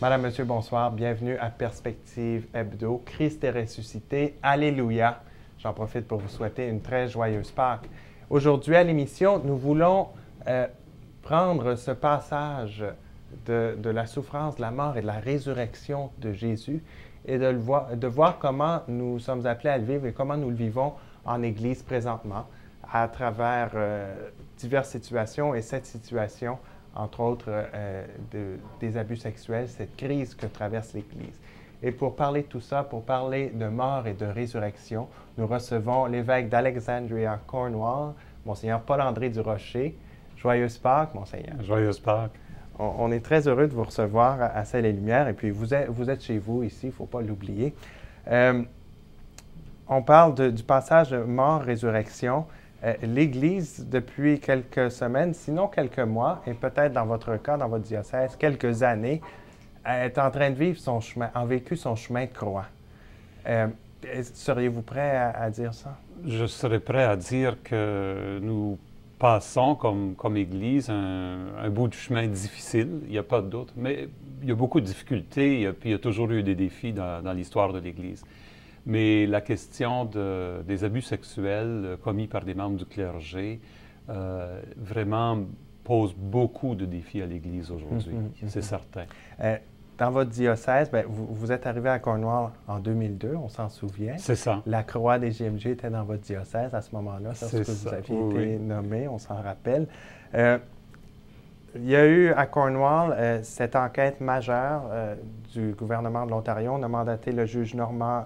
Madame, Monsieur, bonsoir. Bienvenue à Perspective Hebdo. Christ est ressuscité. Alléluia. J'en profite pour vous souhaiter une très joyeuse Pâques. Aujourd'hui à l'émission, nous voulons prendre ce passage de la souffrance, de la mort et de la résurrection de Jésus et de voir comment nous sommes appelés à le vivre et comment nous le vivons en Église présentement à travers diverses situations et cette situation entre autres des abus sexuels, cette crise que traverse l'Église. Et pour parler de tout ça, pour parler de mort et de résurrection, nous recevons l'évêque d'Alexandria, Cornwall, Monseigneur Paul-André Durocher. Joyeuse Pâques, Monseigneur. Joyeuse Pâques. On est très heureux de vous recevoir à Ciel et Lumière, et puis vous êtes chez vous ici, il ne faut pas l'oublier. On parle du passage mort-résurrection. L'Église, depuis quelques semaines, sinon quelques mois, et peut-être dans votre cas, dans votre diocèse, quelques années, est en train de vivre son chemin, a vécu son chemin de croix. Seriez-vous prêt à dire ça? Je serais prêt à dire que nous passons comme Église un bout de chemin difficile, il n'y a pas de doute, mais il y a beaucoup de difficultés, puis il y a toujours eu des défis dans l'histoire de l'Église. Mais la question des abus sexuels commis par des membres du clergé vraiment pose beaucoup de défis à l'Église aujourd'hui, c'est certain. Dans votre diocèse, vous êtes arrivé à Cornwall en 2002, on s'en souvient. C'est ça. La croix des JMG était dans votre diocèse à ce moment-là, lorsque vous aviez été nommé, on s'en rappelle. Il y a eu à Cornwall cette enquête majeure du gouvernement de l'Ontario. On a mandaté le juge Normand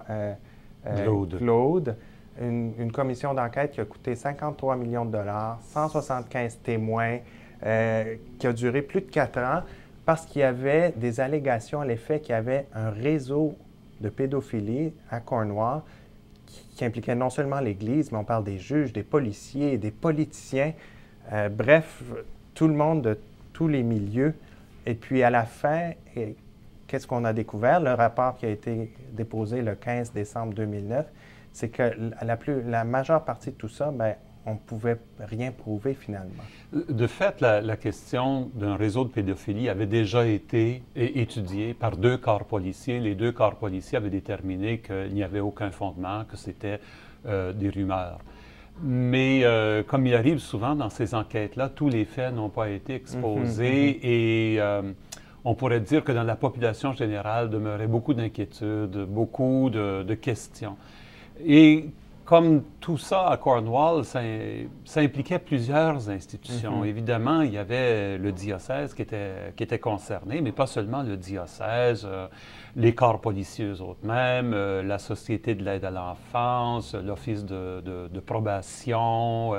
Claude, une commission d'enquête qui a coûté 53 millions de dollars, 175 témoins, qui a duré plus de 4 ans, parce qu'il y avait des allégations à l'effet qu'il y avait un réseau de pédophilie à Cornwall qui impliquait non seulement l'Église, mais on parle des juges, des policiers, des politiciens, bref, tout le monde de tous les milieux. Et puis à la fin, qu'est-ce qu'on a découvert? Le rapport qui a été déposé le 15 décembre 2009, c'est que la majeure partie de tout ça, on ne pouvait rien prouver finalement. De fait, la question d'un réseau de pédophilie avait déjà été étudiée par 2 corps policiers. Les 2 corps policiers avaient déterminé qu'il n'y avait aucun fondement, que c'était des rumeurs. Mais comme il arrive souvent dans ces enquêtes-là, tous les faits n'ont pas été exposés et on pourrait dire que dans la population générale demeurait beaucoup d'inquiétudes, beaucoup de questions. Et comme tout ça à Cornwall, ça impliquait plusieurs institutions. Évidemment, il y avait le diocèse qui était concerné, mais pas seulement le diocèse, les corps policiers eux-mêmes, la Société de l'aide à l'enfance, l'Office de probation,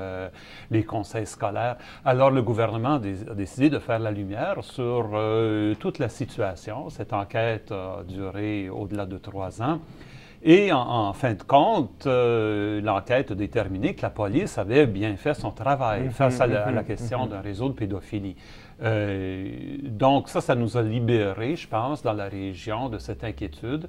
les conseils scolaires. Alors, le gouvernement a décidé de faire la lumière sur toute la situation. Cette enquête a duré au-delà de 3 ans. Et en fin de compte, l'enquête a déterminé que la police avait bien fait son travail face à la question d'un réseau de pédophilie. Donc ça nous a libérés, je pense, dans la région de cette inquiétude.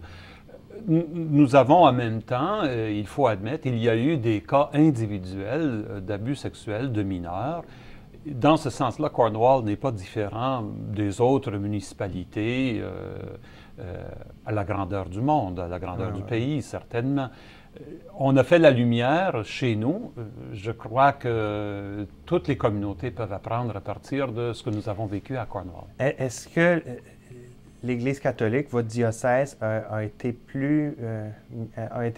Nous avons en même temps, il faut admettre, il y a eu des cas individuels d'abus sexuels de mineurs. Dans ce sens-là, Cornwall n'est pas différent des autres municipalités à la grandeur du monde, à la grandeur du pays, certainement. On a fait la lumière chez nous. Je crois que toutes les communautés peuvent apprendre à partir de ce que nous avons vécu à Cornwall. Est-ce que l'Église catholique, votre diocèse, a été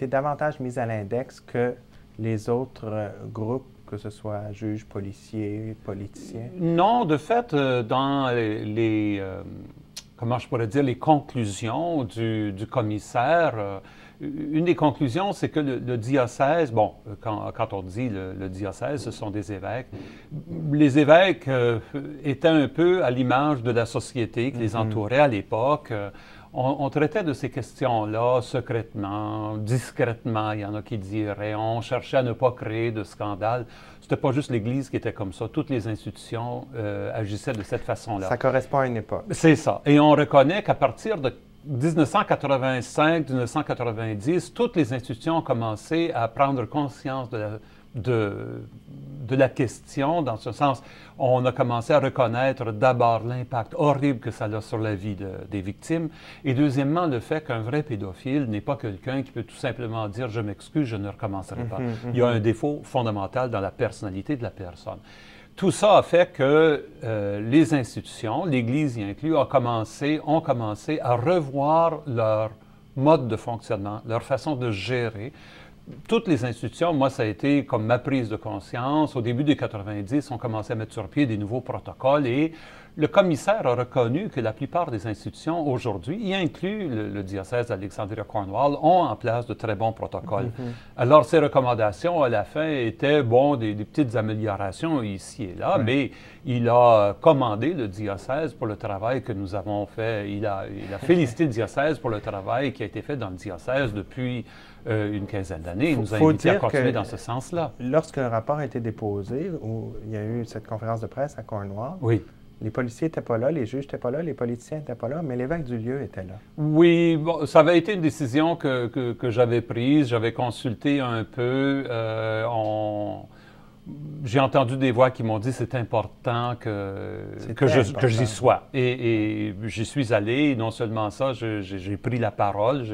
davantage mise à l'index que les autres groupes, que ce soit juges, policiers, politiciens? Non, de fait, dans comment je pourrais dire, les conclusions du commissaire, une des conclusions, c'est que le diocèse, bon, quand on dit le diocèse, ce sont des évêques. Les évêques étaient un peu à l'image de la société qui les entourait à l'époque. On traitait de ces questions-là secrètement, discrètement, il y en a qui diraient. On cherchait à ne pas créer de scandale. C'était pas juste l'Église qui était comme ça. Toutes les institutions agissaient de cette façon-là. Ça correspond à une époque. C'est ça. Et on reconnaît qu'à partir de 1985-1990, toutes les institutions ont commencé à prendre conscience de de la question, dans ce sens, on a commencé à reconnaître d'abord l'impact horrible que ça a sur la vie des victimes, et deuxièmement, le fait qu'un vrai pédophile n'est pas quelqu'un qui peut tout simplement dire « je m'excuse, je ne recommencerai pas ». Il y a un défaut fondamental dans la personnalité de la personne. Tout ça a fait que les institutions, l'Église y inclus, ont commencé à revoir leur mode de fonctionnement, leur façon de gérer. Toutes les institutions, moi, ça a été comme ma prise de conscience. Au début des 90, on commençait à mettre sur pied des nouveaux protocoles et le commissaire a reconnu que la plupart des institutions aujourd'hui, y inclus le diocèse d'Alexandria-Cornwall, ont en place de très bons protocoles. Alors, ces recommandations, à la fin, étaient, bon, des petites améliorations ici et là, mais il a commandé le diocèse pour le travail que nous avons fait. Il a félicité le diocèse pour le travail qui a été fait dans le diocèse depuis une quinzaine d'années. Il nous a invités à continuer dans ce sens-là. Lorsqu'un rapport a été déposé, où il y a eu cette conférence de presse à Cornwall, oui. Les policiers n'étaient pas là, les juges n'étaient pas là, les politiciens n'étaient pas là, mais l'évêque du lieu était là. Oui, bon, ça avait été une décision que j'avais prise. J'avais consulté un peu. J'ai entendu des voix qui m'ont dit c'est important que j'y sois. Et j'y suis allé. Et non seulement ça, j'ai pris la parole.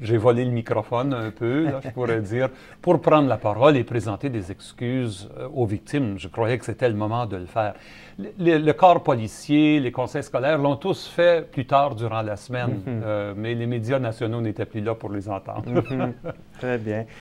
J'ai volé le microphone un peu, là, je pourrais dire, pour prendre la parole et présenter des excuses aux victimes. Je croyais que c'était le moment de le faire. Le corps policier, les conseils scolaires l'ont tous fait plus tard durant la semaine, mais les médias nationaux n'étaient plus là pour les entendre. Très bien.